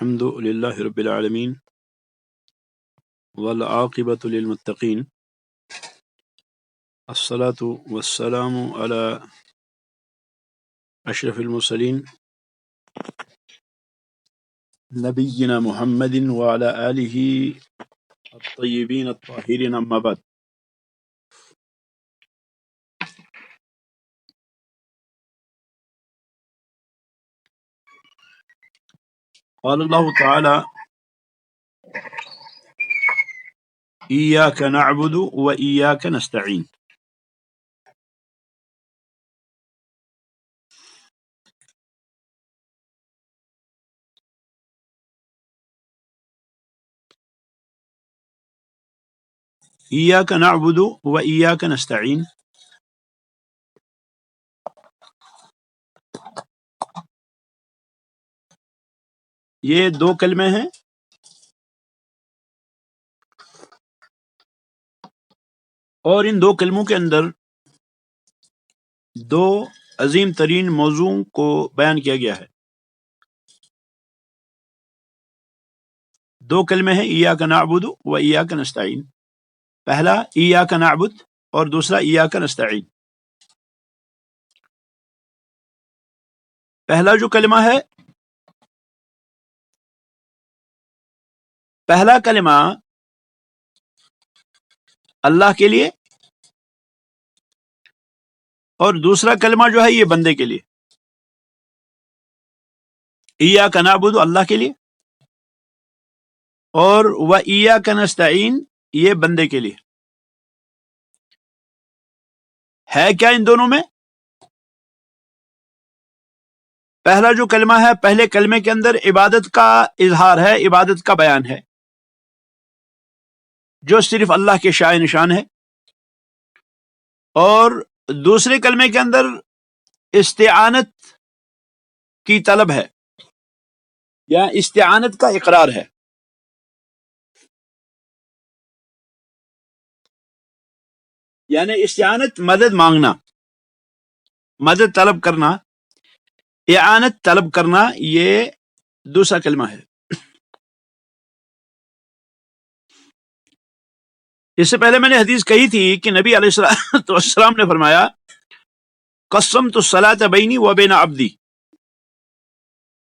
الحمد للہ رب العالمین والعاقبۃ للمتقین الصلاۃ والسلام علی اشرف المرسلین نبینا محمد وعلی آلہ الطیبین الطاہرین، اما بعد۔ قال اللہ تعالی ایاک نعبد و ایاک نستعین۔ ایاک نعبد و ایاک نستعین، یہ دو کلمے ہیں اور ان دو کلموں کے اندر دو عظیم ترین موضوع کو بیان کیا گیا ہے۔ دو کلمے ہیں، ایاک نعبد و ایاک نستعین۔ پہلا ایاک نعبد اور دوسرا ایاک نستعین۔ پہلا جو کلمہ ہے، پہلا کلمہ اللہ کے لیے اور دوسرا کلمہ جو ہے یہ بندے کے لیے۔ ایاک نعبد اللہ کے لیے اور و ایاک نستعین یہ بندے کے لیے۔ ہے کیا ان دونوں میں؟ پہلا جو کلمہ ہے، پہلے کلمے کے اندر عبادت کا اظہار ہے، عبادت کا بیان ہے جو صرف اللہ کے شائع نشان ہے، اور دوسرے کلمے کے اندر استعانت کی طلب ہے یا استعانت کا اقرار ہے۔ یعنی استعانت مدد مانگنا، مدد طلب کرنا، اعانت طلب کرنا، یہ دوسرا کلمہ ہے۔ اس سے پہلے میں نے حدیث کہی تھی کہ نبی علیہ السلام نے فرمایا قسمت الصلاۃ بینی و بین عبدی،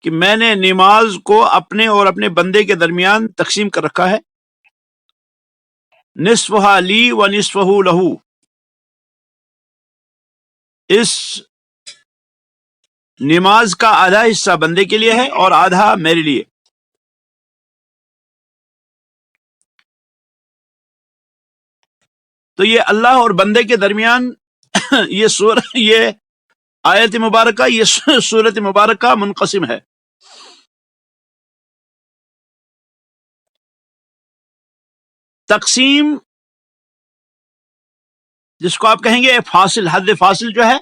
کہ میں نے نماز کو اپنے اور اپنے بندے کے درمیان تقسیم کر رکھا ہے، نصفہا لی و نصفہ لہو، اس نماز کا آدھا حصہ بندے کے لیے ہے اور آدھا میرے لیے۔ تو یہ اللہ اور بندے کے درمیان یہ آیت مبارکہ، یہ سورت مبارکہ منقسم ہے۔ تقسیم جس کو آپ کہیں گے فاصل، حد فاصل جو ہے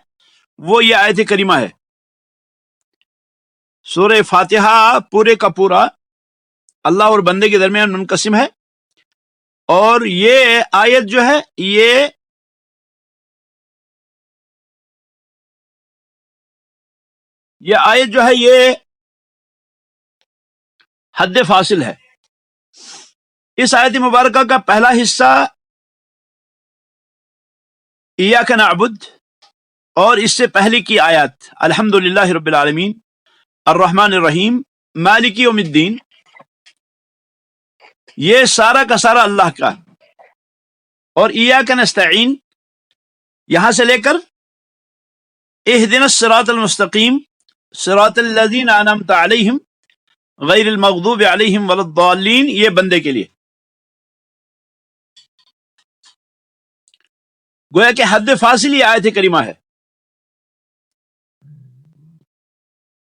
وہ یہ آیت کریمہ ہے۔ سورہ فاتحہ پورے کا پورا اللہ اور بندے کے درمیان منقسم ہے، اور یہ آیت جو ہے یہ آیت جو ہے یہ حد فاصل ہے۔ اس آیت مبارکہ کا پہلا حصہ ایاک نعبد، اور اس سے پہلے کی آیات الحمدللہ رب العالمین، الرحمن الرحیم، مالک یوم الدین، یہ سارا کا سارا اللہ کا، اور ایاک نستعین یہاں سے لے کر اہدنا الصراط المستقیم صراط الذین انعمت علیہم غیر المغضوب علیہم ولا الضالین، یہ بندے کے لیے۔ گویا کہ حد فاصل یہ آیت کریمہ ہے۔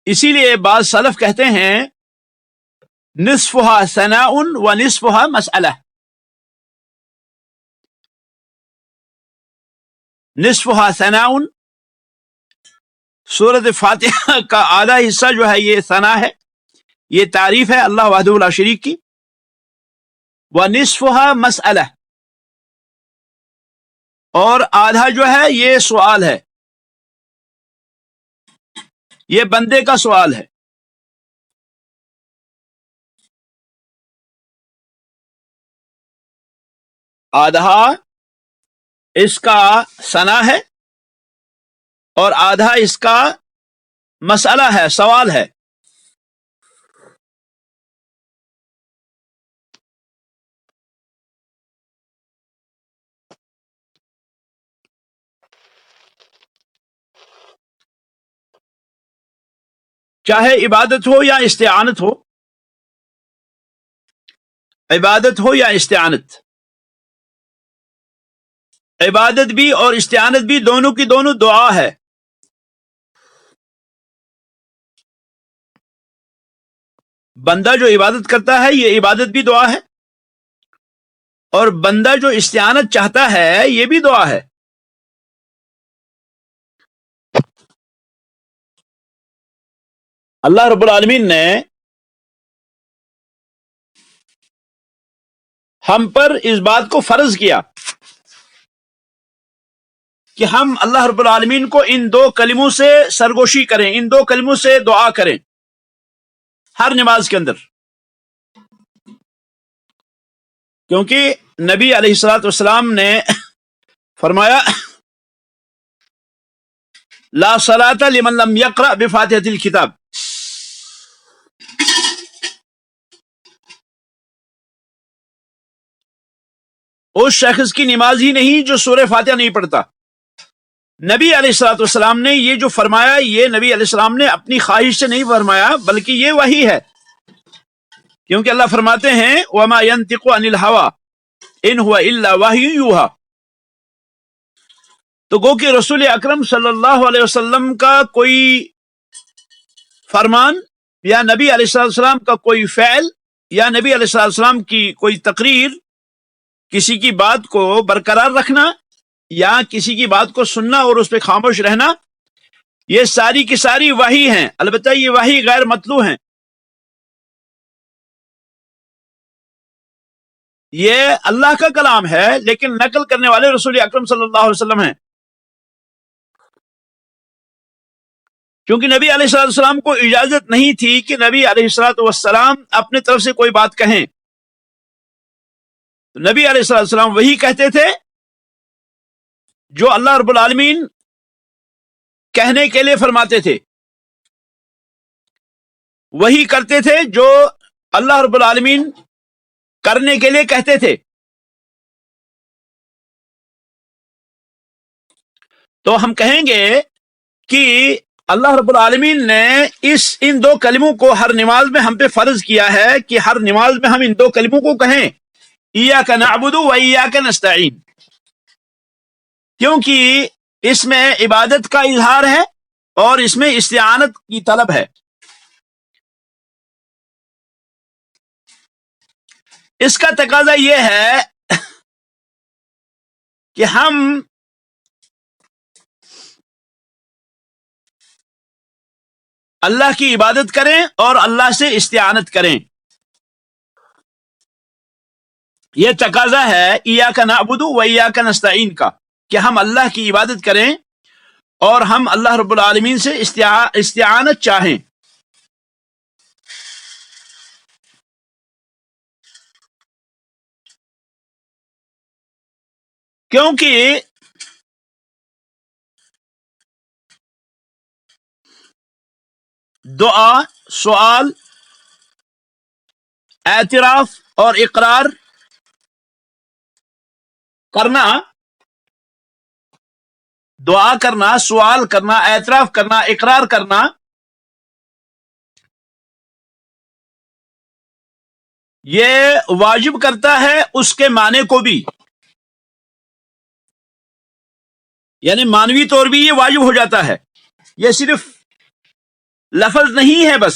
اسی لیے بعض سلف کہتے ہیں نصفها ثناء و نصفها مسئلہ، نصفها ثناء، سورۃ فاتحہ کا آدھا حصہ جو ہے یہ ثنا ہے، یہ تعریف ہے اللہ وحدہ لا شریک کی، ونصفها مسئلہ، اور آدھا جو ہے یہ سوال ہے، یہ بندے کا سوال ہے۔ آدھا اس کا ثنا ہے اور آدھا اس کا مسئلہ ہے، سوال ہے. چاہے عبادت ہو یا استعانت ہو، عبادت ہو یا استعانت، عبادت بھی اور استعانت بھی دونوں کی دونوں دعا ہے. بندہ جو عبادت کرتا ہے یہ عبادت بھی دعا ہے، اور بندہ جو استعانت چاہتا ہے یہ بھی دعا ہے. اللہ رب العالمین نے ہم پر اس بات کو فرض کیا کہ ہم اللہ رب العالمین کو ان دو کلموں سے سرگوشی کریں، ان دو کلموں سے دعا کریں ہر نماز کے اندر. کیونکہ نبی علیہ الصلوۃ والسلام نے فرمایا لا صلاۃ لمن لم یقرأ بفاتحۃ الکتاب، اس شخص کی نماز ہی نہیں جو سورہ فاتحہ نہیں پڑھتا. نبی علیہ الصلوۃ والسلام نے یہ جو فرمایا یہ نبی علیہ السلام نے اپنی خواہش سے نہیں فرمایا بلکہ یہ وحی ہے. کیونکہ اللہ فرماتے ہیں وما ينطق عن الهوى ان هو الا وحی یوحى. تو گو کہ رسول اکرم صلی اللہ علیہ وسلم کا کوئی فرمان یا نبی علیہ الصلوۃ والسلام کا کوئی فعل یا نبی علیہ الصلوۃ والسلام کی کوئی تقریر، کسی کی بات کو برقرار رکھنا یا کسی کی بات کو سننا اور اس پہ خاموش رہنا، یہ ساری کی ساری وحی ہیں. البتہ یہ وحی غیر مطلوع ہیں، یہ اللہ کا کلام ہے لیکن نقل کرنے والے رسول اکرم صلی اللہ علیہ وسلم ہیں. کیونکہ نبی علیہ الصلوۃ والسلام کو اجازت نہیں تھی کہ نبی علیہ الصلوۃ والسلام اپنے طرف سے کوئی بات کہیں. نبی علیہ الصلوۃ والسلام وہی کہتے تھے جو اللہ رب العالمین کہنے کے لیے فرماتے تھے، وہی کرتے تھے جو اللہ رب العالمین کرنے کے لیے کہتے تھے. تو ہم کہیں گے کہ اللہ رب العالمین نے ان دو کلموں کو ہر نماز میں ہم پہ فرض کیا ہے کہ ہر نماز میں ہم ان دو کلموں کو کہیں ایاک نعبد و ایاک نستعین، کیونکہ اس میں عبادت کا اظہار ہے اور اس میں استعانت کی طلب ہے. اس کا تقاضا یہ ہے کہ ہم اللہ کی عبادت کریں اور اللہ سے استعانت کریں. یہ تقاضا ہے ایاک نعبد و ایاک نستعین کا کہ ہم اللہ کی عبادت کریں اور ہم اللہ رب العالمین سے استعانت چاہیں. کیونکہ دعا، سوال، اعتراف اور اقرار کرنا، دعا کرنا، سوال کرنا، اعتراف کرنا، اقرار کرنا، یہ واجب کرتا ہے اس کے معنی کو بھی. یعنی مانوی طور بھی یہ واجب ہو جاتا ہے. یہ صرف لفظ نہیں ہے بس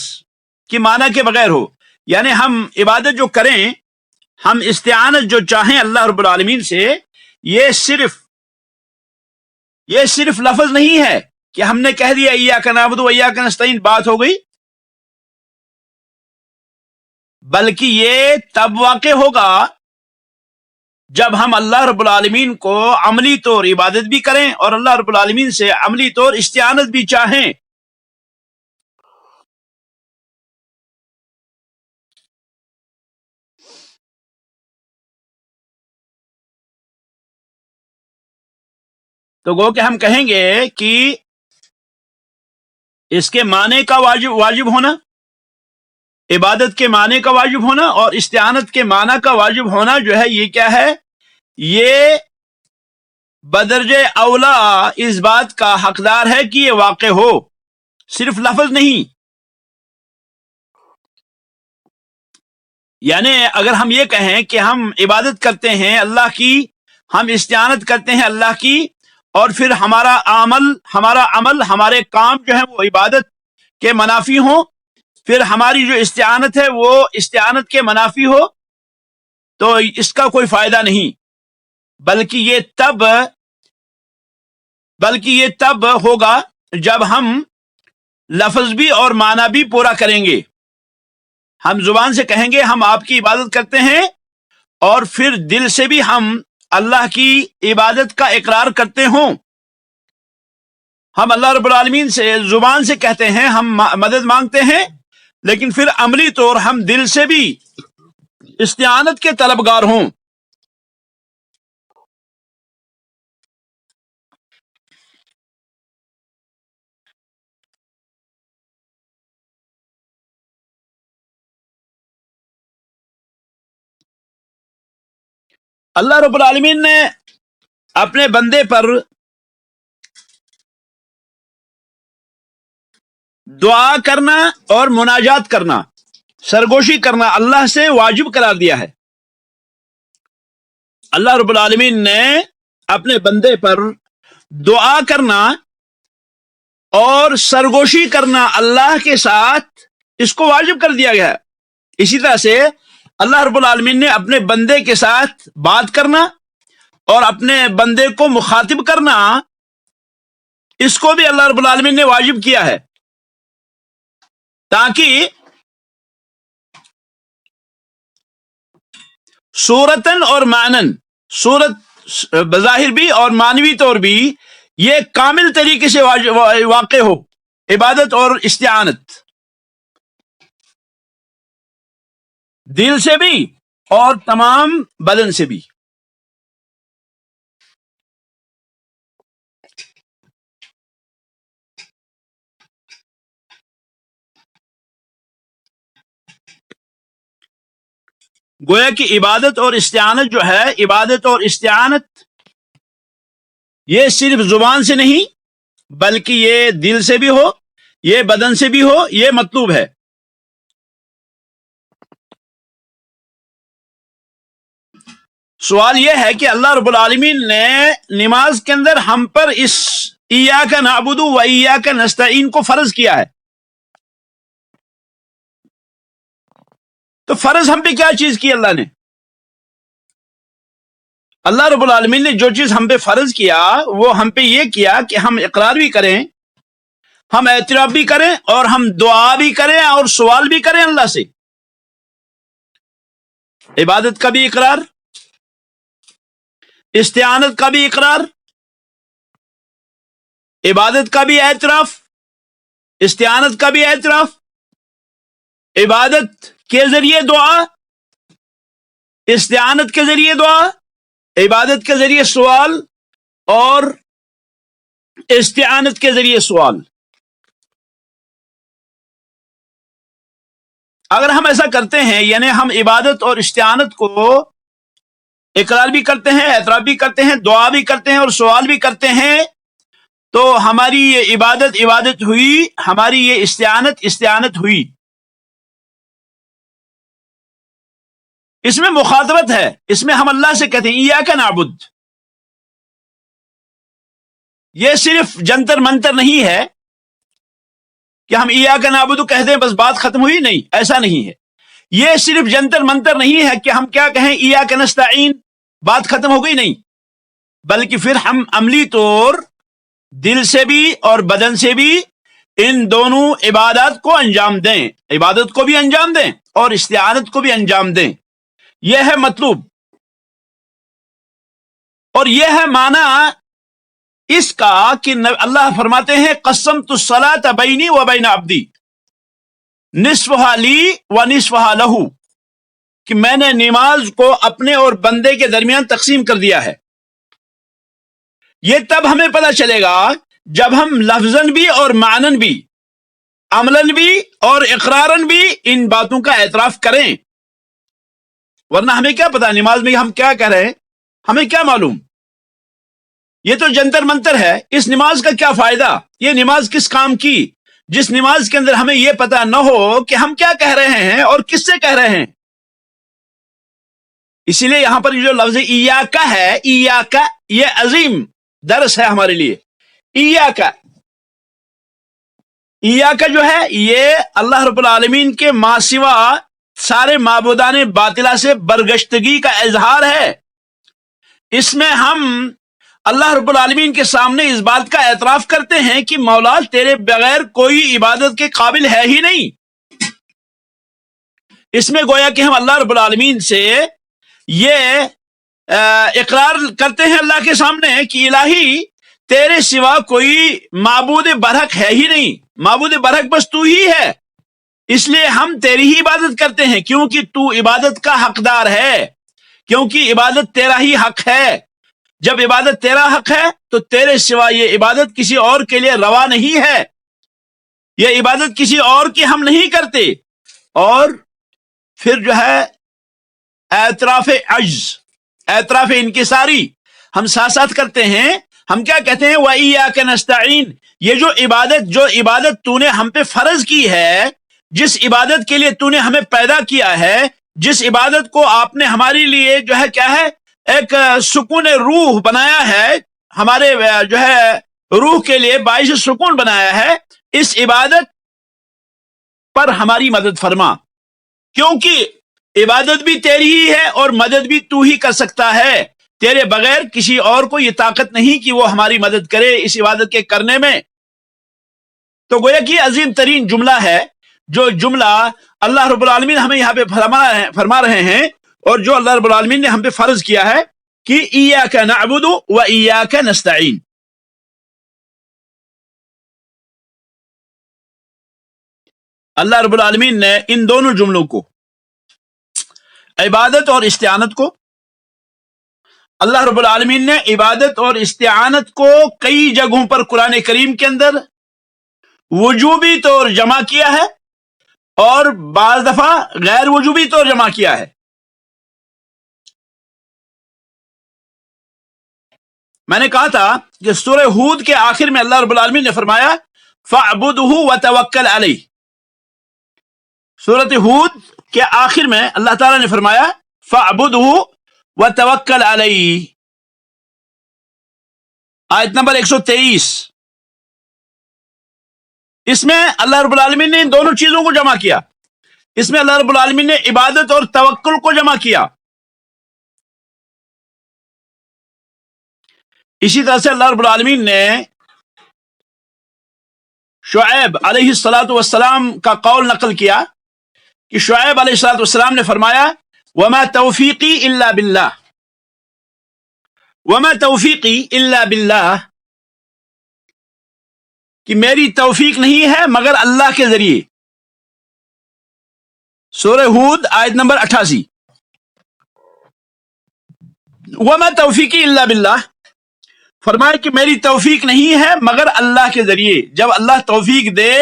کہ معنی کے بغیر ہو. یعنی ہم عبادت جو کریں، ہم استعانت جو چاہیں اللہ رب العالمین سے، یہ صرف لفظ نہیں ہے کہ ہم نے کہہ دیا ایاک نعبد و ایاک نستعین، بات ہو گئی، بلکہ یہ تب واقع ہوگا جب ہم اللہ رب العالمین کو عملی طور عبادت بھی کریں اور اللہ رب العالمین سے عملی طور استعانت بھی چاہیں. تو گو کہ ہم کہیں گے کہ اس کے معنی کا واجب ہونا، عبادت کے معنی کا واجب ہونا اور استعانت کے معنی کا واجب ہونا جو ہے یہ کیا ہے، یہ بدرجہ اولا اس بات کا حقدار ہے کہ یہ واقع ہو، صرف لفظ نہیں۔ یعنی اگر ہم یہ کہیں کہ ہم عبادت کرتے ہیں اللہ کی، ہم استعانت کرتے ہیں اللہ کی، اور پھر ہمارا عمل ہمارے کام جو ہیں وہ عبادت کے منافی ہوں، پھر ہماری جو استعانت ہے وہ استعانت کے منافی ہو، تو اس کا کوئی فائدہ نہیں، بلکہ یہ تب ہوگا جب ہم لفظ بھی اور معنی بھی پورا کریں گے۔ ہم زبان سے کہیں گے ہم آپ کی عبادت کرتے ہیں، اور پھر دل سے بھی ہم اللہ کی عبادت کا اقرار کرتے ہوں۔ ہم اللہ رب العالمین سے زبان سے کہتے ہیں ہم مدد مانگتے ہیں، لیکن پھر عملی طور ہم دل سے بھی استعانت کے طلبگار ہوں۔ اللہ رب العالمین نے اپنے بندے پر دعا کرنا اور مناجات کرنا، سرگوشی کرنا اللہ سے واجب قرار دیا ہے۔ اللہ رب العالمین نے اپنے بندے پر دعا کرنا اور سرگوشی کرنا اللہ کے ساتھ اس کو واجب کر دیا گیا ہے۔ اسی طرح سے اللہ رب العالمین نے اپنے بندے کے ساتھ بات کرنا اور اپنے بندے کو مخاطب کرنا، اس کو بھی اللہ رب العالمین نے واجب کیا ہے، تاکہ صورتاً اور معنن، صورت بظاہر بھی اور معنوی طور بھی یہ کامل طریقے سے واقع ہو، عبادت اور استعانت، دل سے بھی اور تمام بدن سے بھی۔ گویا کہ عبادت اور استعانت جو ہے، عبادت اور استعانت یہ صرف زبان سے نہیں بلکہ یہ دل سے بھی ہو، یہ بدن سے بھی ہو، یہ مطلوب ہے۔ سوال یہ ہے کہ اللہ رب العالمین نے نماز کے اندر ہم پر اس ایاک نعبد و ایاک نستعین کو فرض کیا ہے، تو فرض ہم پہ کیا چیز کی اللہ نے؟ اللہ رب العالمین نے جو چیز ہم پہ فرض کیا وہ ہم پہ یہ کیا کہ ہم اقرار بھی کریں، ہم اعتراف بھی کریں، اور ہم دعا بھی کریں اور سوال بھی کریں اللہ سے۔ عبادت کا بھی اقرار، استعانت کا بھی اقرار، عبادت کا بھی اعتراف، استعانت کا بھی اعتراف، عبادت کے ذریعے دعا، استعانت کے ذریعے دعا، عبادت کے ذریعے سوال اور استعانت کے ذریعے سوال۔ اگر ہم ایسا کرتے ہیں، یعنی ہم عبادت اور استعانت کو اقرار بھی کرتے ہیں، اعتراف بھی کرتے ہیں، دعا بھی کرتے ہیں اور سوال بھی کرتے ہیں، تو ہماری یہ عبادت ہوئی، ہماری یہ استعانت ہوئی۔ اس میں مخاطبت ہے، اس میں ہم اللہ سے کہتے ہیں ایاک نعبد۔ یہ صرف جنتر منتر نہیں ہے کہ ہم ایاک نعبد کہہ دیں بس بات ختم ہوئی، نہیں، ایسا نہیں ہے۔ یہ صرف جنتر منتر نہیں ہے کہ ہم کیا کہیں ایاک نستعین، بات ختم ہو گئی، نہیں، بلکہ پھر ہم عملی طور دل سے بھی اور بدن سے بھی ان دونوں عبادات کو انجام دیں، عبادت کو بھی انجام دیں اور استعانت کو بھی انجام دیں۔ یہ ہے مطلوب، اور یہ ہے معنی اس کا کہ اللہ فرماتے ہیں قسمت الصلاۃ بینی و بین عبدی نصفها لی و نصفها لہ، کہ میں نے نماز کو اپنے اور بندے کے درمیان تقسیم کر دیا ہے۔ یہ تب ہمیں پتہ چلے گا جب ہم لفظاً بھی اور معنن بھی، عملاً بھی اور اقراراً بھی ان باتوں کا اعتراف کریں، ورنہ ہمیں کیا پتا نماز میں ہم کیا کہہ رہے ہیں، ہمیں کیا معلوم؟ یہ تو جنتر منتر ہے، اس نماز کا کیا فائدہ؟ یہ نماز کس کام کی جس نماز کے اندر ہمیں یہ پتا نہ ہو کہ ہم کیا کہہ رہے ہیں اور کس سے کہہ رہے ہیں؟ اسی لیے یہاں پر جو لفظ ایاکا ہے، ایاکا، یہ عظیم درس ہے ہمارے لیے۔ ایاکا، ایاکا جو ہے یہ اللہ رب العالمین کے ما سوا سارے معبودان باطلہ سے برگشتگی کا اظہار ہے۔ اس میں ہم اللہ رب العالمین کے سامنے اس بات کا اعتراف کرتے ہیں کہ مولا تیرے بغیر کوئی عبادت کے قابل ہے ہی نہیں۔ اس میں گویا کہ ہم اللہ رب العالمین سے یہ اقرار کرتے ہیں اللہ کے سامنے کہ الہی تیرے سوا کوئی معبود برحق ہے ہی نہیں، معبود برحق بس تو ہی ہے، اس لیے ہم تیری ہی عبادت کرتے ہیں کیونکہ تو عبادت کا حقدار ہے، کیونکہ عبادت تیرا ہی حق ہے۔ جب عبادت تیرا حق ہے تو تیرے سوا یہ عبادت کسی اور کے لیے روا نہیں ہے، یہ عبادت کسی اور کی ہم نہیں کرتے۔ اور پھر جو ہے اعتراف عجز، اعتراف انکساری ہم ساتھ ساتھ کرتے ہیں۔ ہم کیا کہتے ہیں؟ وَإِيَّاكَ نَسْتَعِينُ، یہ جو عبادت تو نے ہم پہ فرض کی ہے، جس عبادت کے لیے تو نے ہمیں پیدا کیا ہے، جس عبادت کو آپ نے ہمارے لیے جو ہے کیا ہے ایک سکون روح بنایا ہے، ہمارے جو ہے روح کے لیے باعث سکون بنایا ہے، اس عبادت پر ہماری مدد فرما، کیونکہ عبادت بھی تیری ہی ہے اور مدد بھی تو ہی کر سکتا ہے، تیرے بغیر کسی اور کو یہ طاقت نہیں کہ وہ ہماری مدد کرے اس عبادت کے کرنے میں۔ تو گویا کہ عظیم ترین جملہ ہے، جو جملہ اللہ رب العالمین ہمیں یہاں پہ فرما رہے ہیں، اور جو اللہ رب العالمین نے ہم پہ فرض کیا ہے کہ ایاک نعبد و ایاک نستعین۔ اللہ رب العالمین نے ان دونوں جملوں کو، عبادت اور استعانت کو، اللہ رب العالمین نے عبادت اور استعانت کو کئی جگہوں پر قرآن کریم کے اندر وجوبی طور جمع کیا ہے اور بعض دفعہ غیر وجوبی طور جمع کیا ہے۔ میں نے کہا تھا کہ سورہ ہود کے آخر میں اللہ رب العالمین نے فرمایا فَاعْبُدْهُ وَتَوَكَّلْ عَلَيْهِ۔ سورۃ ہود کے آخر میں اللہ تعالیٰ نے فرمایا فَاعْبُدْهُ وَتَوَكَّلْ عَلَيْهِ، آیت نمبر 123۔ اس میں اللہ رب العالمین نے ان دونوں چیزوں کو جمع کیا، اس میں اللہ رب العالمین نے عبادت اور توکل کو جمع کیا۔ اسی طرح سے اللہ رب العالمین نے شعیب علیہ السلام کا قول نقل کیا کہ شعیب علیہ السلام نے فرمایا وما توفیقی الا باللہ، وما توفیقی الا باللہ، کہ میری توفیق نہیں ہے مگر اللہ کے ذریعے۔ سورہ ہود آیت نمبر 88۔ وما توفیقی الا باللہ، فرمایا کہ میری توفیق نہیں ہے مگر اللہ کے ذریعے، جب اللہ توفیق دے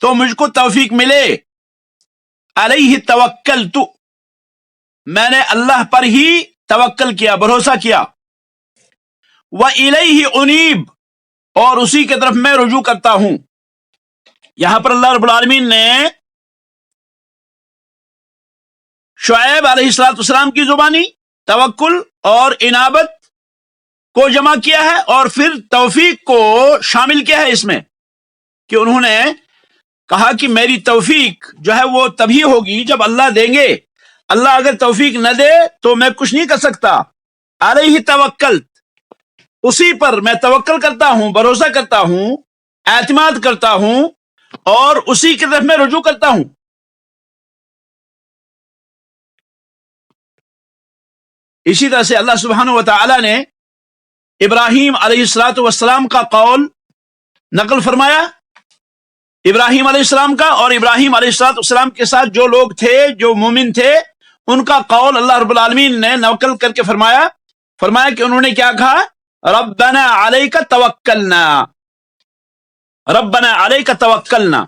تو مجھ کو توفیق ملے۔ علیہ توکلت، میں نے اللہ پر ہی توکل کیا، بھروسہ کیا۔ وَإِلَيْهِ أُنِيبُ، اور اسی کی طرف میں رجوع کرتا ہوں۔ یہاں پر اللہ رب العالمین نے شعیب علیہ السلام کی زبانی توکل اور انابت کو جمع کیا ہے، اور پھر توفیق کو شامل کیا ہے اس میں، کہ انہوں نے کہا کہ میری توفیق جو ہے وہ تبھی ہوگی جب اللہ دیں گے، اللہ اگر توفیق نہ دے تو میں کچھ نہیں کر سکتا۔ علیہ توکلت، اسی پر میں توکل کرتا ہوں، بھروسہ کرتا ہوں، اعتماد کرتا ہوں، اور اسی کی طرف میں رجوع کرتا ہوں۔ اسی طرح سے اللہ سبحانہ و تعالی نے ابراہیم علیہ السلام کا قول نقل فرمایا، ابراہیم علیہ السلام کا، اور ابراہیم علیہ السلام کے ساتھ جو لوگ تھے، جو مومن تھے، ان کا قول اللہ رب العالمین نے نقل کر کے فرمایا کہ انہوں نے کیا کہا ربنا علیک توکلنا، ربنا علیک توکلنا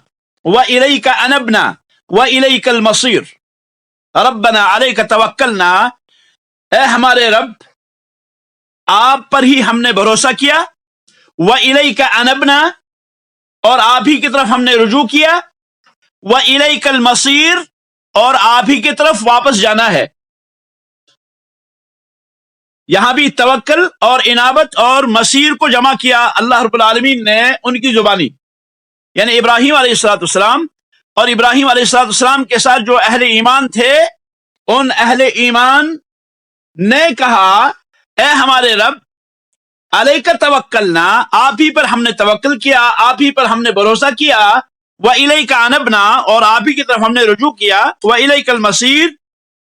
وإلیک انبنا وإلیک المصیر۔ ربنا علیک توکلنا، اے ہمارے رب آپ پر ہی ہم نے بھروسہ کیا، وإلیک انبنا، اور آپ ہی کی طرف ہم نے رجوع کیا، وإلیک المصیر، اور آپ ہی کی طرف واپس جانا ہے۔ یہاں بھی توکل اور انابت اور مصیر کو جمع کیا اللہ رب العالمین نے ان کی زبانی، یعنی ابراہیم علیہ الصلوۃ والسلام اور ابراہیم علیہ الصلوۃ والسلام کے ساتھ جو اہل ایمان تھے، ان اہل ایمان نے کہا اے ہمارے رب علیک توکلنا، آپ ہی پر ہم نے توکل کیا، آپ ہی پر ہم نے بھروسہ کیا، وإلیک انبنا، اور آپ ہی کی طرف ہم نے رجوع کیا، وإلیک المصیر،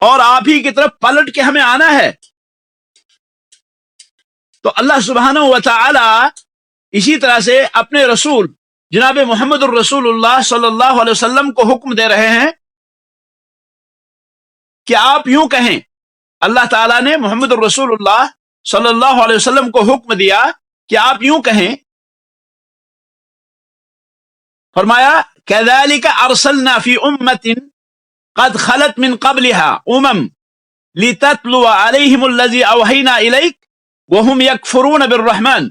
اور آپ ہی کی طرف پلٹ کے ہمیں آنا ہے۔ تو اللہ سبحانہ و تعالی اسی طرح سے اپنے رسول جناب محمد الرسول اللہ صلی اللہ علیہ وسلم کو حکم دے رہے ہیں کہ آپ یوں کہیں۔ اللہ تعالیٰ نے محمد الرسول اللہ صلی اللہ علیہ وسلم کو حکم دیا کہ آپ یوں کہیں، فرمایا كذلك ارسلنا في امة قد خلت من قبلها لتتلو عليهم الذي اوحينا اليك وهم يكفرون بالرحمن۔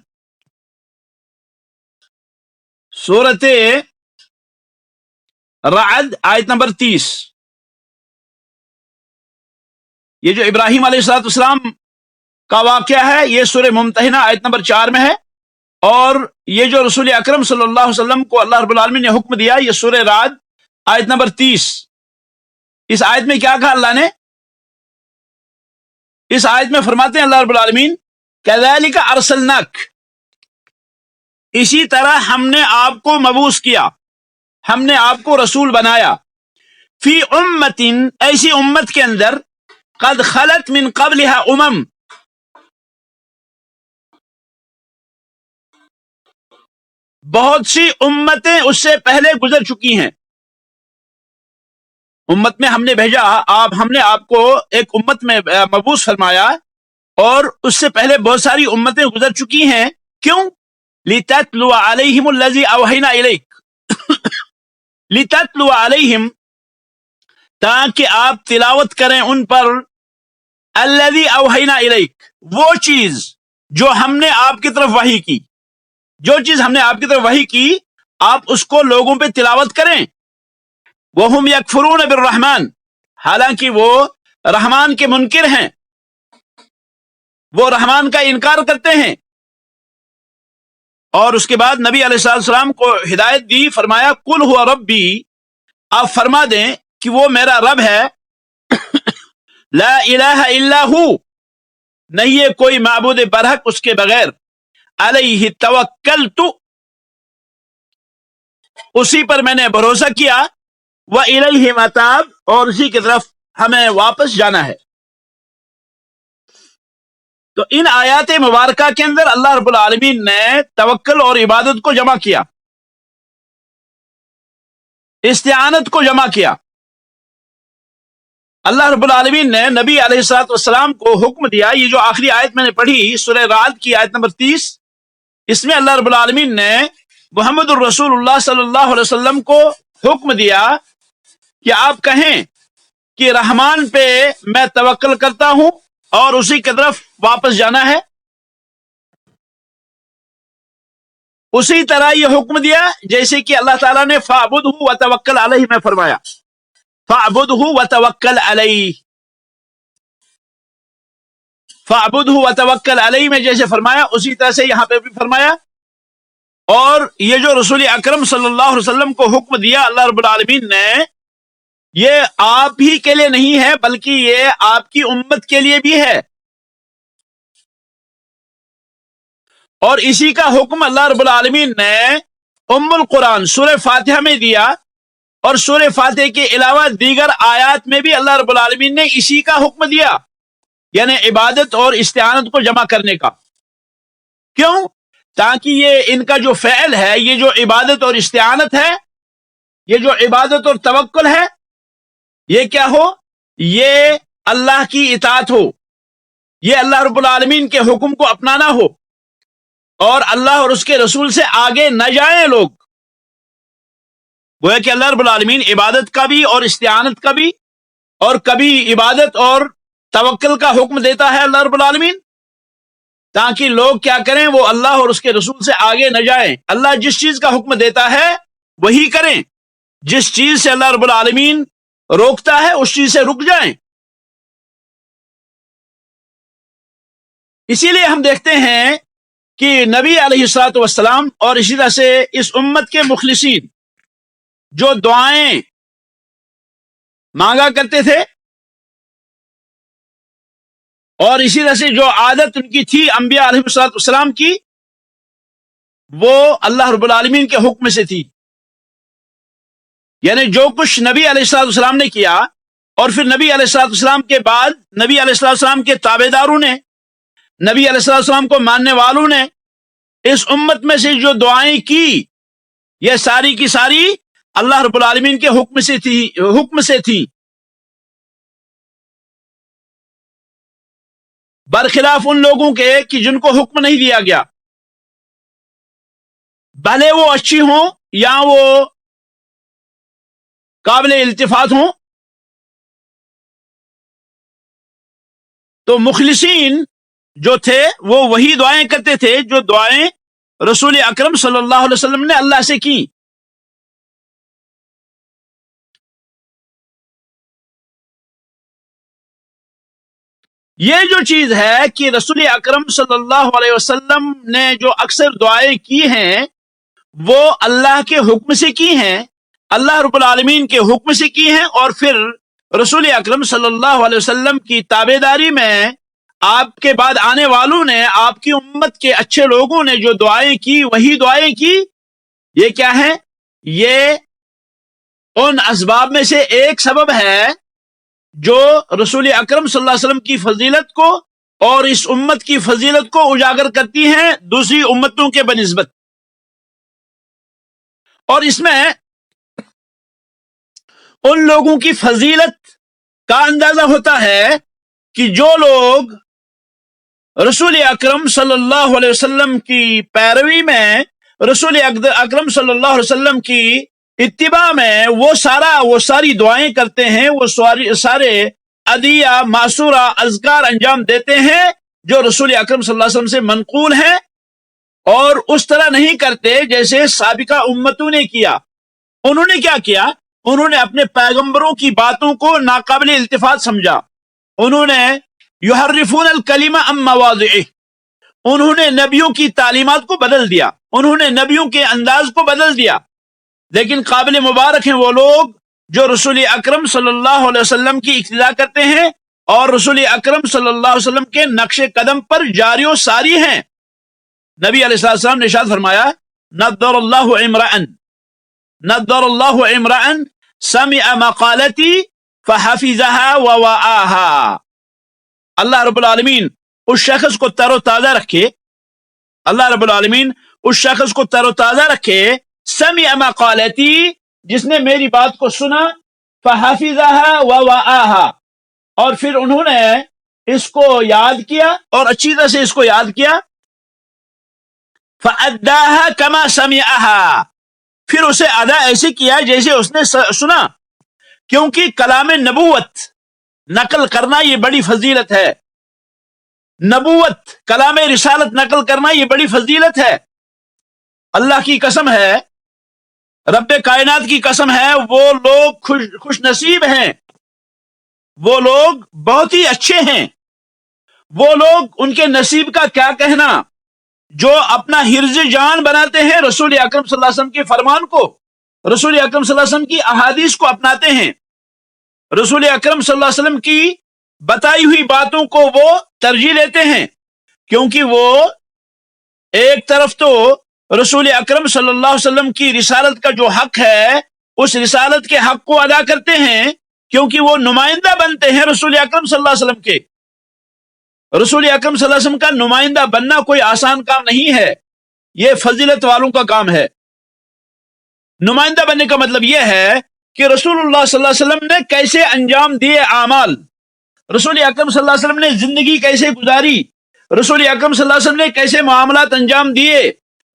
سورت رعد آیت نمبر 30۔ یہ جو ابراہیم علیہ السلام کا واقعہ ہے یہ سورہ ممتحنہ آیت نمبر 4 میں ہے، اور یہ جو رسول اکرم صلی اللہ علیہ وسلم کو اللہ رب العالمین نے حکم دیا یہ سورہ رعد آیت نمبر 30۔ اس آیت میں کیا کہا اللہ نے؟ اس آیت میں فرماتے ہیں اللہ رب العالمین کذالک ارسلناک، اسی طرح ہم نے آپ کو مبعوث کیا، ہم نے آپ کو رسول بنایا، فی امت، ایسی امت کے اندر، قد خلت من قبلها بہت سی امتیں اس سے پہلے گزر چکی ہیں۔ امت میں ہم نے بھیجا، ہم نے آپ کو ایک امت میں مبعوث فرمایا، اور اس سے پہلے بہت ساری امتیں گزر چکی ہیں۔ کیوں؟ لِتَتْلُوَ عَلَيْهِمُ الَّذِي أَوْحَيْنَا إِلَيْكَ، لِتَتْلُوَ عَلَيْهِمْ، تاکہ آپ تلاوت کریں ان پر، الَّذِي أَوْحَيْنَا إِلَيْكَ، وہ چیز جو ہم نے آپ کی طرف وحی کی، جو چیز ہم نے آپ کی طرف وحی کی آپ اس کو لوگوں پہ تلاوت کریں۔ وَهُمْ يَكْفُرُونَ بِالرَّحْمَنِ، حالانکہ وہ رحمان کے منکر ہیں، وہ رحمان کا انکار کرتے ہیں۔ اور اس کے بعد نبی علیہ السلام کو ہدایت دی، فرمایا قُلْ هُوَ رَبِّي، آپ فرما دیں کہ وہ میرا رب ہے، لا الہ الا ہو، نہیں ہے کوئی معبود برحق اس کے بغیر، علیہ توکلت، اسی پر میں نے بھروسہ کیا، وإلیہ متاب، اور اسی کی طرف ہمیں واپس جانا ہے۔ تو ان آیات مبارکہ کے اندر اللہ رب العالمین نے توکل اور عبادت کو جمع کیا، استعانت کو جمع کیا۔ اللہ رب العالمین نے نبی علیہ الصلوۃ والسلام کو حکم دیا، یہ جو آخری آیت میں نے پڑھی سورہ رعد کی آیت نمبر 30، اس میں اللہ رب العالمین نے محمد الرسول اللہ صلی اللہ علیہ وسلم کو حکم دیا کہ آپ کہیں کہ رحمان پہ میں توکل کرتا ہوں اور اسی کی طرف واپس جانا ہے۔ اسی طرح یہ حکم دیا جیسے کہ اللہ تعالیٰ نے فَاعْبُدْهُ وَتَوَكَّلْ عَلَيْهِ میں فرمایا، فَاعْبُدْهُ وَتَوَكَّلْ عَلَيْهِ، فَاعْبُدْهُ وَتَوَكَّلْ عَلَيْهِ میں جیسے فرمایا اسی طرح سے یہاں پہ بھی فرمایا۔ اور یہ جو رسول اکرم صلی اللہ علیہ وسلم کو حکم دیا اللہ رب العالمین نے، یہ آپ ہی کے لیے نہیں ہے بلکہ یہ آپ کی امت کے لیے بھی ہے۔ اور اسی کا حکم اللہ رب العالمین نے ام القرآن سورہ فاتحہ میں دیا، اور سورہ فاتحہ کے علاوہ دیگر آیات میں بھی اللہ رب العالمین نے اسی کا حکم دیا، یعنی عبادت اور استعانت کو جمع کرنے کا۔ کیوں؟ تاکہ یہ ان کا جو فعل ہے، یہ جو عبادت اور استعانت ہے، یہ جو عبادت اور توکل ہے، یہ کیا ہو؟ یہ اللہ کی اطاعت ہو، یہ اللہ رب العالمین کے حکم کو اپنانا ہو، اور اللہ اور اس کے رسول سے آگے نہ جائیں لوگ. گویا کہ اللہ رب العالمین عبادت کا بھی اور استعانت کا بھی، اور کبھی عبادت اور توکل کا حکم دیتا ہے اللہ رب العالمین، تاکہ لوگ کیا کریں، وہ اللہ اور اس کے رسول سے آگے نہ جائیں. اللہ جس چیز کا حکم دیتا ہے وہی کریں، جس چیز سے اللہ رب العالمین روکتا ہے اس چیز سے رک جائیں. اسی لیے ہم دیکھتے ہیں کہ نبی علیہ الصلوۃ والسلام اور اسی طرح سے اس امت کے مخلصین جو دعائیں مانگا کرتے تھے، اور اسی طرح سے جو عادت ان کی تھی انبیاء علیہ الصلوۃ والسلام کی، وہ اللہ رب العالمین کے حکم سے تھی. یعنی جو کچھ نبی علیہ الصلوۃ والسلام نے کیا، اور پھر نبی علیہ الصلوۃ والسلام کے بعد نبی علیہ الصلوۃ والسلام کے تابع داروں نے، نبی علیہ الصلوۃ والسلام کو ماننے والوں نے اس امت میں سے جو دعائیں کی، یہ ساری کی ساری اللہ رب العالمین کے حکم سے تھی، برخلاف ان لوگوں کے کہ جن کو حکم نہیں دیا گیا، بھلے وہ اچھی ہوں یا وہ قابل التفات ہوں. تو مخلصین جو تھے وہ وہی دعائیں کرتے تھے جو دعائیں رسول اکرم صلی اللہ علیہ وسلم نے اللہ سے کی. یہ جو چیز ہے کہ رسول اکرم صلی اللہ علیہ وسلم نے جو اکثر دعائیں کی ہیں وہ اللہ کے حکم سے کی ہیں، اللہ رب العالمین کے حکم سے کی ہیں، اور پھر رسول اکرم صلی اللہ علیہ وسلم کی تابع داری میں آپ کے بعد آنے والوں نے، آپ کی امت کے اچھے لوگوں نے جو دعائیں کی وہی دعائیں کی. یہ کیا ہے؟ یہ ان اسباب میں سے ایک سبب ہے جو رسول اکرم صلی اللہ علیہ وسلم کی فضیلت کو اور اس امت کی فضیلت کو اجاگر کرتی ہیں دوسری امتوں کے بنسبت. اور اس میں ان لوگوں کی فضیلت کا اندازہ ہوتا ہے کہ جو لوگ رسول اکرم صلی اللہ علیہ وسلم کی پیروی میں، رسول اکرم صلی اللہ علیہ وسلم کی اتباع میں وہ ساری دعائیں کرتے ہیں، وہ سارے ادعیہ معصورہ اذکار انجام دیتے ہیں جو رسول اکرم صلی اللہ علیہ وسلم سے منقول ہیں، اور اس طرح نہیں کرتے جیسے سابقہ امتوں نے کیا. انہوں نے کیا کیا؟ انہوں نے اپنے پیغمبروں کی باتوں کو ناقابل التفات سمجھا. انہوں نے یحرفون الکلم عن مواضعہ، انہوں نے نبیوں کی تعلیمات کو بدل دیا، انہوں نے نبیوں کے انداز کو بدل دیا. لیکن قابل مبارک ہیں وہ لوگ جو رسول اکرم صلی اللہ علیہ وسلم کی اقتداء کرتے ہیں اور رسول اکرم صلی اللہ علیہ وسلم کے نقش قدم پر جاری و ساری ہیں. نبی علیہ السلام نے ارشاد فرمایا، نضر اللہ امرأ سمع مقالتی فحفظها ووعاها. اللہ رب العالمین اس شخص کو تر و تازہ رکھے، اللہ رب العالمین اس شخص کو تر و تازہ رکھے، سمع مقالتی، جس نے میری بات کو سنا، فحفظها ووعاها، اور پھر انہوں نے اس کو یاد کیا اور اچھی طرح سے اس کو یاد کیا، فأداها كما سمعها، پھر اسے ادا ایسے کیا جیسے اس نے سنا. کیونکہ کلام نبوت نقل کرنا یہ بڑی فضیلت ہے، نبوت کلام رسالت نقل کرنا یہ بڑی فضیلت ہے. اللہ کی قسم ہے، رب کائنات کی قسم ہے، وہ لوگ خوش نصیب ہیں، وہ لوگ بہت ہی اچھے ہیں، وہ لوگ ان کے نصیب کا کیا کہنا جو اپنا حرز جان بناتے ہیں رسول اکرم صلی اللہ علیہ وسلم کے فرمان کو، رسول اکرم صلی اللہ علیہ وسلم کی احادیث کو اپناتے ہیں، رسول اکرم صلی اللہ علیہ وسلم کی بتائی ہوئی باتوں کو وہ ترجیح دیتے ہیں. کیونکہ وہ ایک طرف تو رسول اکرم صلی اللہ علیہ وسلم کی رسالت کا جو حق ہے اس رسالت کے حق کو ادا کرتے ہیں، کیونکہ وہ نمائندہ بنتے ہیں رسول اکرم صلی اللہ علیہ وسلم کے. رسول اکرم صلی اللہ علیہ وسلم کا نمائندہ بننا کوئی آسان کام نہیں ہے، یہ فضیلت والوں کا کام ہے. نمائندہ بننے کا مطلب یہ ہے کہ رسول اللہ صلی اللہ علیہ وسلم نے کیسے انجام دیے اعمال، رسول اکرم صلی اللہ علیہ وسلم نے زندگی کیسے گزاری، رسول اکرم صلی اللہ علیہ وسلم نے کیسے معاملات انجام دیے،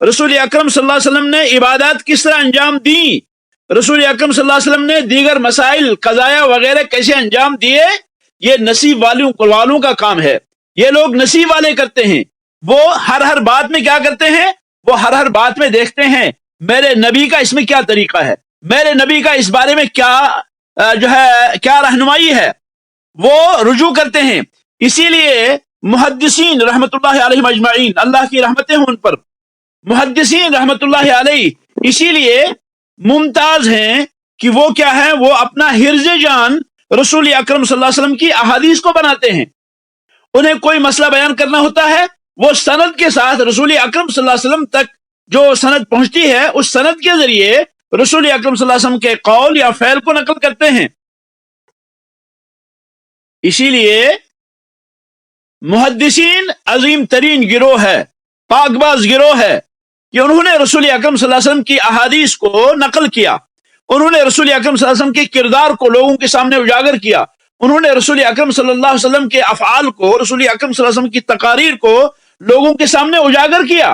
رسول اکرم صلی اللہ علیہ وسلم نے عبادات کس طرح انجام دی، رسول اکرم صلی اللہ علیہ وسلم نے دیگر مسائل قضایا وغیرہ کیسے انجام دیے، یہ نصیب والوں کا کام ہے۔ یہ لوگ نصیب والے کرتے ہیں، وہ ہر بات میں کیا کرتے ہیں، وہ ہر بات میں دیکھتے ہیں میرے نبی کا اس میں کیا طریقہ ہے، میرے نبی کا اس بارے میں کیا کیا رہنمائی ہے، وہ رجوع کرتے ہیں۔ اسی لیے محدثین رحمت اللہ علیہ مجمعین، اللہ کی رحمتیں ہوں ان پر، محدثین رحمت اللہ علیہ اسی لیے ممتاز ہیں کہ وہ کیا ہے، وہ اپنا حرز جان رسول اکرم صلی اللہ علیہ وسلم کی احادیث کو بناتے ہیں۔ انہیں کوئی مسئلہ بیان کرنا ہوتا ہے، وہ سند کے ساتھ رسول اکرم صلی اللہ علیہ وسلم تک جو سند پہنچتی ہے، اس سند کے ذریعے رسول اکرم صلی اللہ علیہ وسلم کے قول یا فعل کو نقل کرتے ہیں۔ اسی لیے محدثین عظیم ترین گروہ ہے، پاک باز گروہ ہے، کہ انہوں نے رسول اکرم صلی اللہ علیہ وسلم کی احادیث کو نقل کیا، انہوں نے رسول اکرم صلی اللہ علیہ وسلم کے کردار کو لوگوں کے سامنے اجاگر کیا، انہوں نے رسول اکرم صلی اللہ علیہ وسلم کے افعال کو، رسول اکرم صلی اللہ علیہ وسلم کی تقاریر کو لوگوں کے سامنے اجاگر کیا۔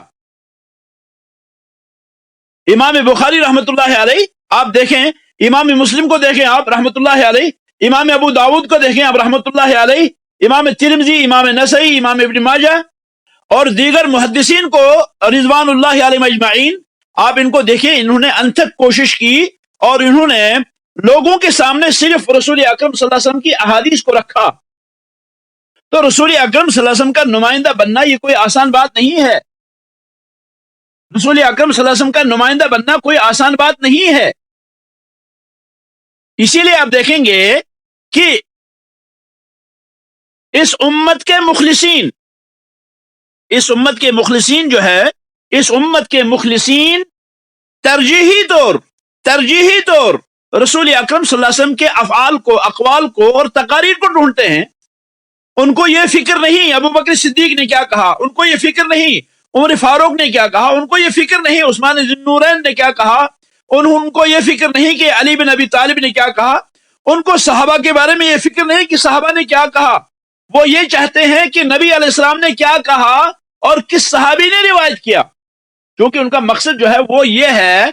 امام بخاری رحمت اللہ علیہ آپ دیکھیں، امام مسلم کو دیکھیں آپ رحمت اللہ علیہ، امام ابو داود کو دیکھیں آپ رحمت اللہ علیہ، امام ترمذی، امام نسائی، امام ابن ماجہ اور دیگر محدثین کو رضوان اللہ علیہ مجمعین، آپ ان کو دیکھیں، انہوں نے انتھک کوشش کی اور انہوں نے لوگوں کے سامنے صرف رسول اکرم صلی اللہ علیہ وسلم کی احادیث کو رکھا۔ تو رسول اکرم صلی اللہ علیہ وسلم کا نمائندہ بننا یہ کوئی آسان بات نہیں ہے، رسول اکرم صلی اللہ علیہ وسلم کا نمائندہ بننا کوئی آسان بات نہیں ہے۔ اسی لیے آپ دیکھیں گے کہ اس امت کے مخلصین، اس امت کے مخلصین جو ہے، اس امت کے مخلصین ترجیحی طور رسول اکرم صلی اللہ علیہ وسلم کے افعال کو، اقوال کو اور تقاریر کو ڈھونڈتے ہیں۔ ان کو یہ فکر نہیں ابو بکر صدیق نے کیا کہا، ان کو یہ فکر نہیں عمر فاروق نے کیا کہا، ان کو یہ فکر نہیں عثمان ذی النورین نے کیا کہا، ان کو یہ فکر نہیں کہ علی بن ابی طالب نے کیا کہا، ان کو صحابہ کے بارے میں یہ فکر نہیں کہ صحابہ نے کیا کہا۔ وہ یہ چاہتے ہیں کہ نبی علیہ السلام نے کیا کہا اور کس صحابی نے روایت کیا، کیونکہ ان کا مقصد جو ہے وہ یہ ہے،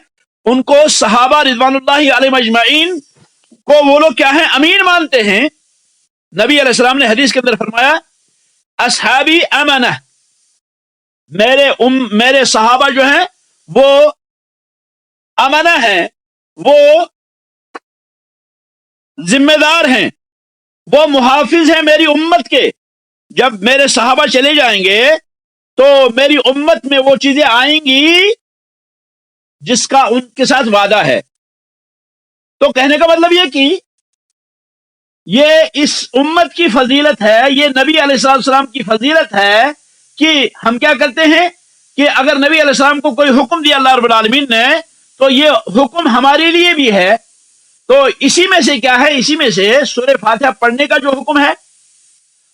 ان کو صحابہ رضوان اللہ علیہ مجمعین کو وہ لوگ کیا ہیں، امین مانتے ہیں۔ نبی علیہ السلام نے حدیث کے اندر فرمایا، اصحابی امانہ، میرے صحابہ جو ہیں وہ امانہ ہیں، وہ ذمہ دار ہیں، وہ محافظ ہیں میری امت کے۔ جب میرے صحابہ چلے جائیں گے تو میری امت میں وہ چیزیں آئیں گی جس کا ان کے ساتھ وعدہ ہے۔ تو کہنے کا مطلب یہ کہ یہ اس امت کی فضیلت ہے، یہ نبی علیہ السلام کی فضیلت ہے کہ ہم کیا کرتے ہیں کہ اگر نبی علیہ السلام کو کوئی حکم دیا اللہ رب العالمین نے، تو یہ حکم ہمارے لیے بھی ہے۔ تو اسی میں سے کیا ہے، اسی میں سے سورہ فاتحہ پڑھنے کا جو حکم ہے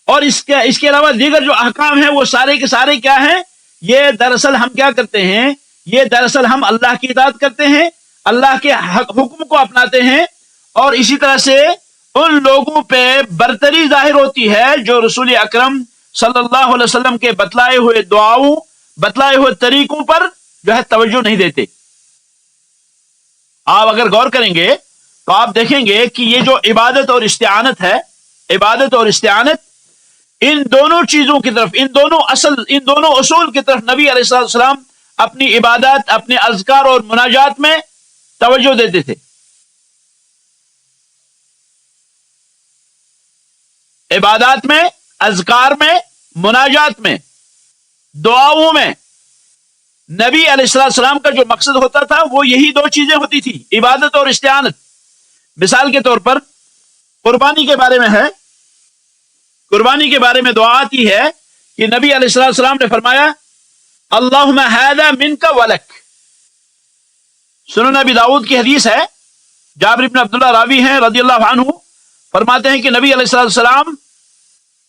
اور اس کے علاوہ دیگر جو احکام ہیں وہ سارے کے سارے کیا ہیں، یہ دراصل ہم کیا کرتے ہیں، یہ دراصل ہم اللہ کی اطاعت کرتے ہیں، اللہ کے حکم کو اپناتے ہیں، اور اسی طرح سے ان لوگوں پہ برتری ظاہر ہوتی ہے جو رسول اکرم صلی اللہ علیہ وسلم کے بتلائے ہوئے دعاؤں، بتلائے ہوئے طریقوں پر جو ہے توجہ نہیں دیتے۔ آپ اگر غور کریں گے تو آپ دیکھیں گے کہ یہ جو عبادت اور استعانت ہے، عبادت اور استعانت، ان دونوں چیزوں کی طرف، ان دونوں اصول کی طرف نبی علیہ السلام اپنی عبادات، اپنے اذکار اور مناجات میں توجہ دیتے تھے۔ عبادات میں، اذکار میں، مناجات میں، دعاؤں میں نبی علیہ السلام کا جو مقصد ہوتا تھا وہ یہی دو چیزیں ہوتی تھی، عبادت اور استعانت۔ مثال کے طور پر قربانی کے بارے میں ہے، قربانی کے بارے میں دعا آتی ہے کہ نبی علیہ السلام نے فرمایا، اللہم ھذا منک ولک۔ سنن ابی داؤد کی حدیث ہے، جابر بن عبداللہ راوی ہیں رضی اللہ عنہ، فرماتے ہیں کہ نبی علیہ السلام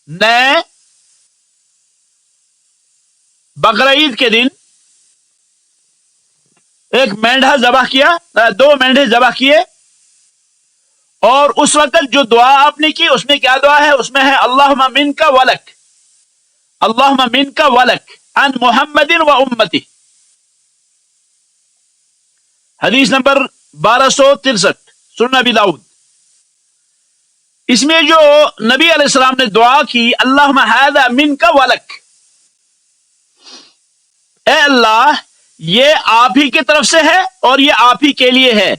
نے بقرہ عید کے دن ایک مینڈھا ذبح کیا، 2 مینڈھے ذبح کیے، اور اس وقت جو دعا آپ نے کی اس میں کیا دعا ہے، اس میں ہے اللہم منک ولک، اللہم منک ولک عن محمد و امتی. حدیث نمبر 1263 سنن ابی داؤد. اس میں جو نبی علیہ السلام نے دعا کی اللہم ھذا منک ولک، اے اللہ یہ آپ ہی کی طرف سے ہے اور یہ آپ ہی کے لیے ہے.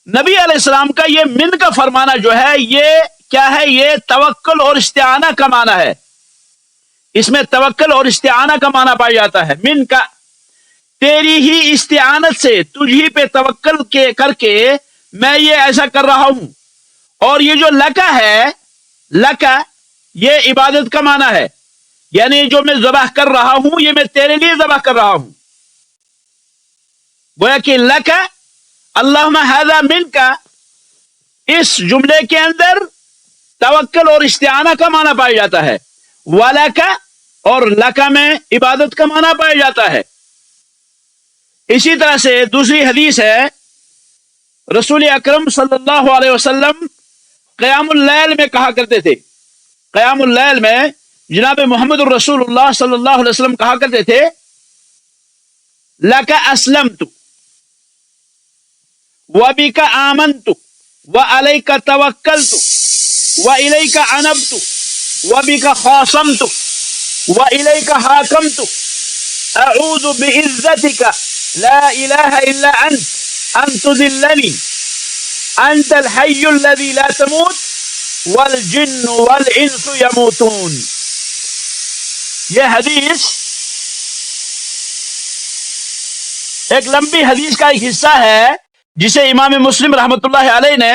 نبی علیہ السلام کا یہ من کا فرمانا جو ہے یہ کیا ہے؟ یہ توکل اور استعانہ کا معنی ہے. اس میں توکل اور استعانہ کا معنی پایا جاتا ہے. من کا تیری ہی استعانت سے، تجھی پہ توکل کر کے میں یہ ایسا کر رہا ہوں. اور یہ جو لکا ہے، لکا یہ عبادت کا معنی ہے، یعنی جو میں ذبح کر رہا ہوں یہ میں تیرے لیے ذبح کر رہا ہوں. گویا کہ لکا اللہم ھذا منک، اس جملے کے اندر توکل اور استعانہ کا معنی پایا جاتا ہے. ولکا اور لکا میں عبادت کا معنی پایا جاتا ہے. اسی طرح سے دوسری حدیث ہے، رسول اکرم صلی اللہ علیہ وسلم قیام اللیل میں کہا کرتے تھے، قیام اللیل میں جناب محمد الرسول اللہ صلی اللہ علیہ وسلم کہا کرتے تھے لک اسلمت وبک آمنت وعلیک توکلت والیک انبت وبک خاصمت والیک حاکمت اعوذ بعزتک لا الہ الا انت ان تذلنی انت الحی الذی لا تموت والجن والانس یموتون. یہ حدیث ایک لمبی حدیث کا ایک حصہ ہے جسے امام مسلم رحمۃ اللہ علیہ نے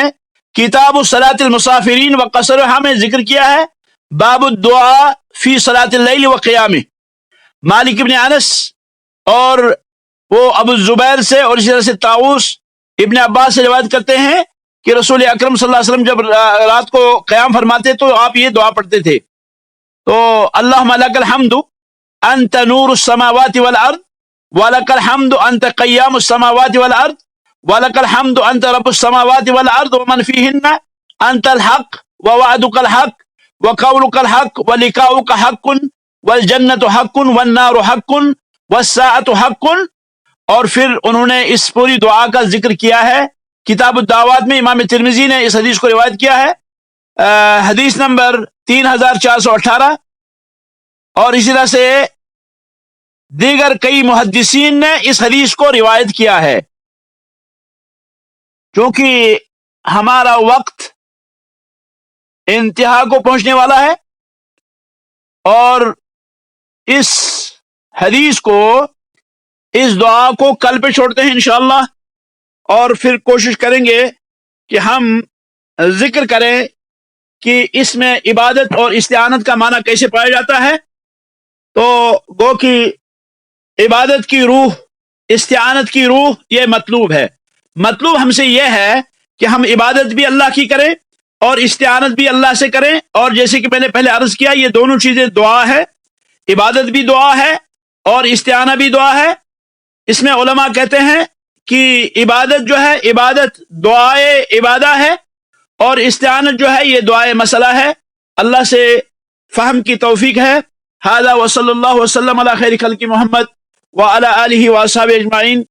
کتاب صلاۃ المسافرین و قصرها میں ذکر کیا ہے. باب الدعاء فی صلاۃ اللیل و قیامہ. مالک ابن انس اور وہ ابو الزبیر سے اور اسی طرح سے طاؤس ابن عباس سے روایت کرتے ہیں کہ رسول اکرم صلی اللہ علیہ وسلم جب رات کو قیام فرماتے تو آپ یہ دعا پڑھتے تھے. تو اللہم لک الحمد انت نور السماوات والارض ولک الحمد انت قیام السماوات والارض ولک الحمد انت رب السماوات والارض ومن فیہن انت الحق ووعدک الحق وقولک الحق ولقاؤک حق والجنت حق والنار حق والساعۃ حق. اور پھر انہوں نے اس پوری دعا کا ذکر کیا ہے کتاب الدعوات میں. امام ترمذی نے اس حدیث کو روایت کیا ہے، حدیث نمبر 3418. اور اسی طرح سے دیگر کئی محدثین نے اس حدیث کو روایت کیا ہے. چونکہ ہمارا وقت انتہا کو پہنچنے والا ہے اور اس حدیث کو، اس دعا کو کل پہ چھوڑتے ہیں انشاءاللہ، اور پھر کوشش کریں گے کہ ہم ذکر کریں کہ اس میں عبادت اور استعانت کا معنی کیسے پایا جاتا ہے. تو گو کہ عبادت کی روح، استعانت کی روح یہ مطلوب ہے. مطلوب ہم سے یہ ہے کہ ہم عبادت بھی اللہ کی کریں اور استعانت بھی اللہ سے کریں. اور جیسے کہ میں نے پہلے عرض کیا یہ دونوں چیزیں دعا ہے، عبادت بھی دعا ہے اور استعانہ بھی دعا ہے. اس میں علماء کہتے ہیں کہ عبادت جو ہے عبادت دعائے عبادہ ہے اور استعانت جو ہے یہ دعائے مسئلہ ہے. اللہ سے فہم کی توفیق ہے. ھذا وصلی اللہ وسلم علی خیر خلق محمد وعلی آلہ واصحابہ اجمعین.